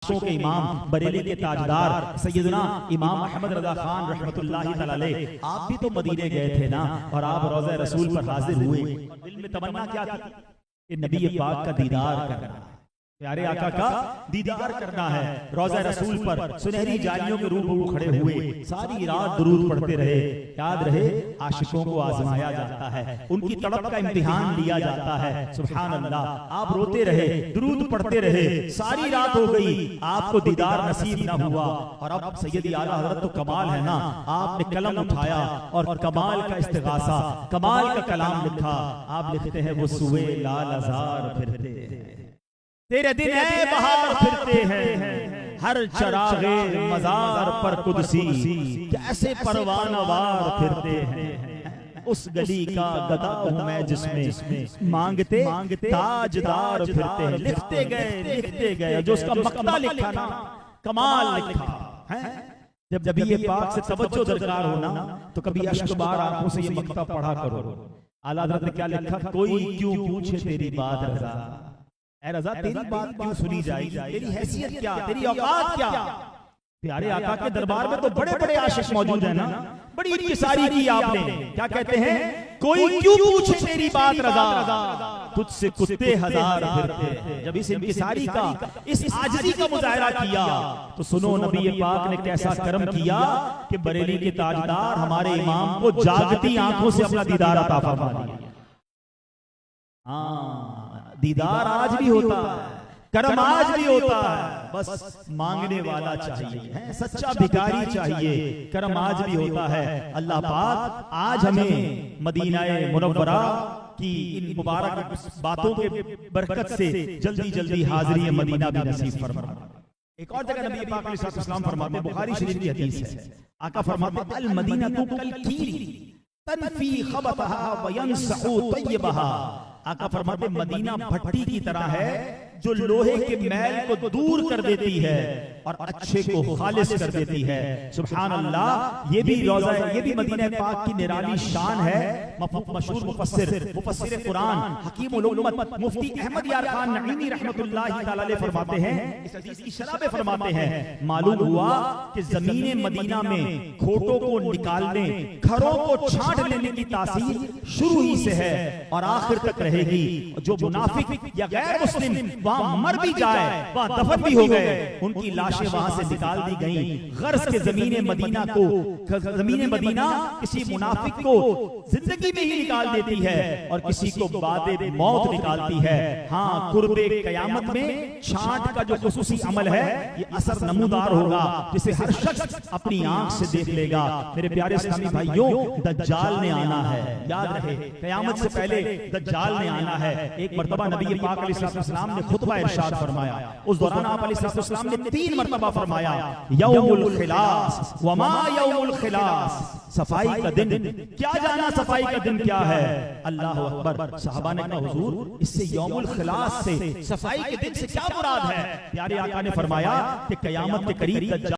के इमाम बरेली के ताजदार सैयदना इमाम अहमद रजा खान रहमतुल्लाहि तआला अलैह, आप भी तो मदीने गए थे ना, और आप रोज़े रसूल पर हाजिर हुए। दिल में तमन्ना क्या थी कि नबी पाक का दीदार करना, प्यारे आका का दीदार करना है। रोज़ा रसूल पर सुनहरी जालियों के रूबरू खड़े हुए सारी रात दुरूद पढ़ते रहे। याद रहे, आशिकों को आजमाया जाता है, उनकी तड़प का इम्तिहान लिया जाता है। सुभान अल्लाह, आप रोते रहे, दुरूद पढ़ते रहे, सारी रात हो गई, आपको दीदार नसीब न हुआ। और अब सैयदी आला हज़रत तो कमाल है ना, आपने कलम उठाया और कमाल का इस्तिगासा, कमाल का कलाम लिखा। आप लिखते हैं वो सुए लाल अज़ार फिरते हैं, तेरे दिन है बहार फिरते हैं, हर चरागे मजार पर कुदसी कैसे परवानावार फिरते हैं। उस गली का गदा हूं मैं जिसमें मांगते ताजदार फिरते हैं। लिखते गए जो उसका मकता लिखा ना, कमाल लिखा है। जब ये पाक से तवज्जो दरकार हो ना, तो कभी अश्क बार आंखों से ये मकता पढ़ा करो। आला हज़रत ने क्या लिखा, कोई क्यों पूछे तेरी बात रज़ा, ऐ रज़ा तेरी बात क्यों सुनी जाएगी, तेरी हैसियत क्या, तेरी औकात क्या। प्यारे आका के दरबार में तो बड़े बड़े आशिक मौजूद हैं ना, बड़ी इंतसारी की आपने। क्या कहते हैं, कोई क्यों पूछे तेरी बात रज़ा, तुझसे कुत्ते हजार फिरते हैं। जब इस इंतसारी का, इस आजिज़ी का मुजाहिरा किया, तो सुनो नबी पाक ने कैसा करम किया कि बरेली के ताजदार हमारे इमाम को जागती आंखों से अपना दीदार अता फरमा दिया। हाँ, दीदार आज भी होता है, करम आज भी होता है, बस मांगने वाला चाहिए, है सच्चा भिखारी चाहिए। करम आज भी होता है। अल्लाह पाक आज हमें मदीना मुनव्वरा की इन मुबारक बातों के बरकत से जल्दी जल्दी हाजिरी मदीना भी नसीब फरमा। एक और जगह नबी पाक अलैहिस्सलाम फरमाते, बुखारी शरीफ की हदीस है, आका फरमाते अल मदीनतु कल कीरी तनफी खबतहा व यनसउ तय्यबहा। आका फरमाते मदीना भट्टी की तरह है जो लोहे के मैल को दूर कर देती है और अच्छे को खालिस कर देती है। सुभान अल्लाह, ये भी रोज़ा, ये भी मदीना पाक की निराली शान है। मशहूर मुफस्सिर कुरान हकीमुल उम्मत मुफ्ती अहमद यार खान नईमी रहमतुल्लाहि तआला अलैह फरमाते हैं, इस हदीस की शरह में फरमाते हैं, मालूम हुआ कि ज़मीने मदीना में खोटों को निकालने, खरों को छांट लेने की तासीर शुरू ही से है और आखिर तक रहेगी। जो मुनाफिक या गैर मुस्लिम वहां मर भी जाए, वहां दफन भी हो गए, उनकी लाशें वहां से निकाल दी गई। गर्ज के ज़मीने मदीना को, ज़मीने मदीना किसी मुनाफिक को जिंदगी में ही निकाल देती है और किसी को बादे मौत निकालती है। हाँ, कुर्बे क़यामत में छांट का जो खुसूसी अमल है, ये असर नमूदार होगा, जिसे हर शख्स अपनी आंख से देख लेगा। मेरे प्यारे इस्लामी भाइयों, दज्जाल ने आना है, याद रहे, क़यामत से पहले दज्जाल ने आना है। एक मर्तबा नबी पाक अलैहिस्सलाम ने खुतबा इरशाद फरमाया, उस दौरान आप अलैहिस्सलाम ने 3 मर्तबा फरमाया, यौमुल खिलास व मा यौमुल खिलास, सफाई का दिन, क्या जाना सफाई का दिन क्या है। अल्लाह अकबर। सहाबा ने कहा, हुजूर इससे यौमुल खिलास से, सफाई के दिन से क्या मुराद है। प्यारे आका ने फरमाया कि क़यामत के करीब